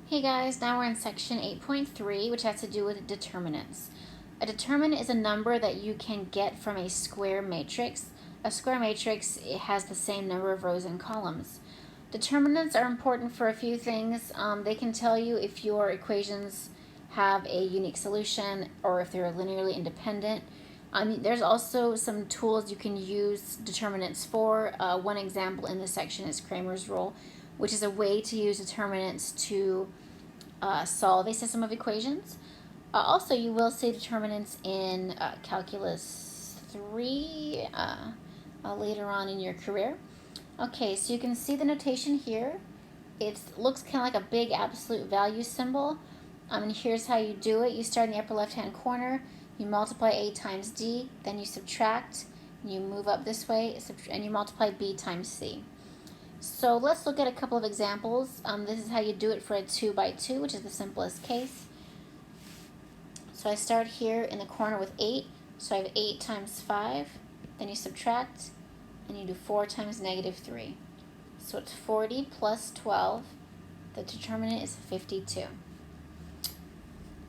Hey guys, now we're in section 8.3, which has to do with determinants. A determinant is a number that you can get from a square matrix. A square matrix, it has the same number of rows and columns. Determinants are important for a few things. They can tell you if your equations have a unique solution or if they're linearly independent. There's also some tools you can use determinants for. One example in this section is Cramer's rule, which is a way to use determinants to solve a system of equations. Also, you will see determinants in Calculus 3 later on in your career. Okay, so you can see the notation here. It looks kind of like a big absolute value symbol. And here's how you do it. You start in the upper left-hand corner. You multiply A times D. Then you subtract. You move up this way, and you multiply B times C. So let's look at a couple of examples. This is how you do it for a 2 by 2, which is the simplest case. So I start here in the corner with 8. So I have 8 times 5. Then you subtract, and you do 4 times negative 3. So it's 40 plus 12. The determinant is 52.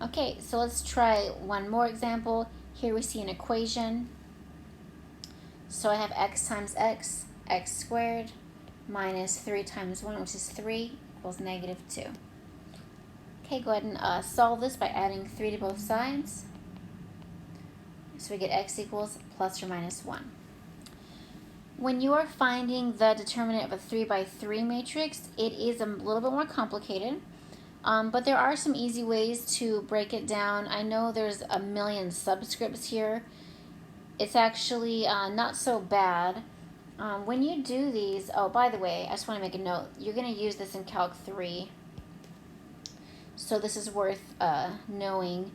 Okay, so let's try one more example. Here we see an equation. So I have x times x squared, minus 3 times 1, which is 3, equals negative 2. Okay, go ahead and solve this by adding 3 to both sides. So we get x equals plus or minus 1. When you are finding the determinant of a 3 by 3 matrix, it is a little bit more complicated. But there are some easy ways to break it down. I know there's a million subscripts here. It's actually not so bad. When you do these, oh, by the way, I just want to make a note. You're going to use this in Calc 3. So this is worth knowing.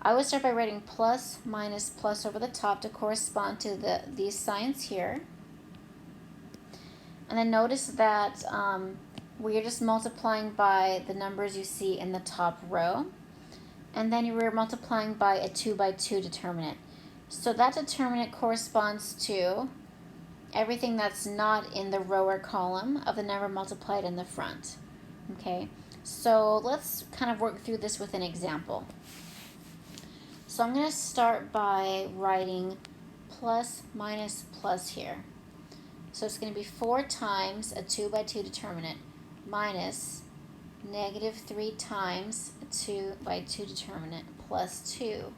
I would start by writing plus, minus, plus over the top to correspond to these signs here. And then notice that we're just multiplying by the numbers you see in the top row. And then we're multiplying by a 2 by 2 determinant. So that determinant corresponds to everything that's not in the row or column of the number multiplied in the front. Okay, so let's kind of work through this with an example. So I'm going to start by writing plus, minus, plus here. So it's going to be 4 times a 2 by 2 determinant minus negative 3 times a 2 by 2 determinant plus 2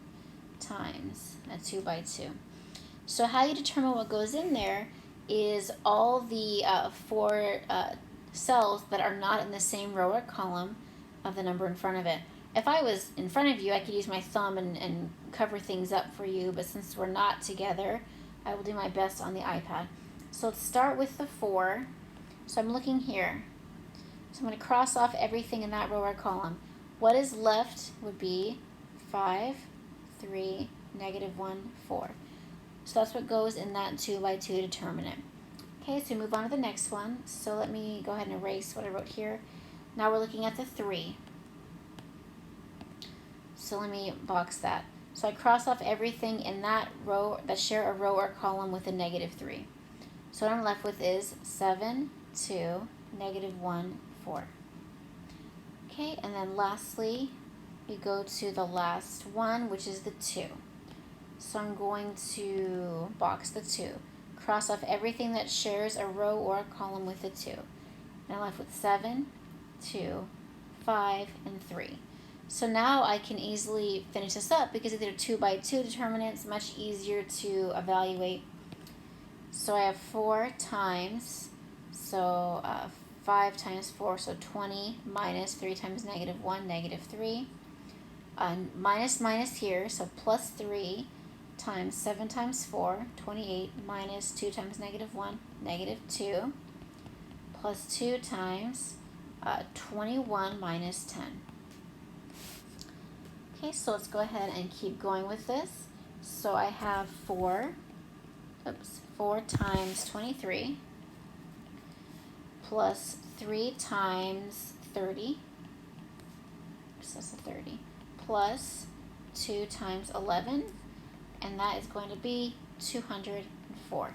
times a 2 by 2. So how you determine what goes in there is all the 4 cells that are not in the same row or column of the number in front of it. If I was in front of you, I could use my thumb and cover things up for you, but since we're not together, I will do my best on the iPad. So let's start with the 4. So I'm looking here. So I'm going to cross off everything in that row or column. What is left would be 5, 3, negative 1, 4. So that's what goes in that 2 by 2 determinant. Okay, so we move on to the next one. So let me go ahead and erase what I wrote here. Now we're looking at the 3. So let me box that. So I cross off everything in that row that share a row or column with a negative 3. So what I'm left with is 7, 2, negative 1, 4. Okay, and then lastly, we go to the last one, which is the 2. So I'm going to box the 2. Cross off everything that shares a row or a column with the 2. And I'm left with 7, 2, 5, and 3. So now I can easily finish this up because they're 2 by 2 determinants, much easier to evaluate. So I have 4 times, 5 times 4, so 20 minus 3 times negative 1, negative 3. Minus minus here, so plus 3 times 7 times 4, 28, minus 2 times negative 1, negative 2, plus 2 times 21 minus 10. Okay, so let's go ahead and keep going with this. So I have 4 times 23 plus 3 times 30, so that's a 30, plus 2 times 11, and that is going to be 204.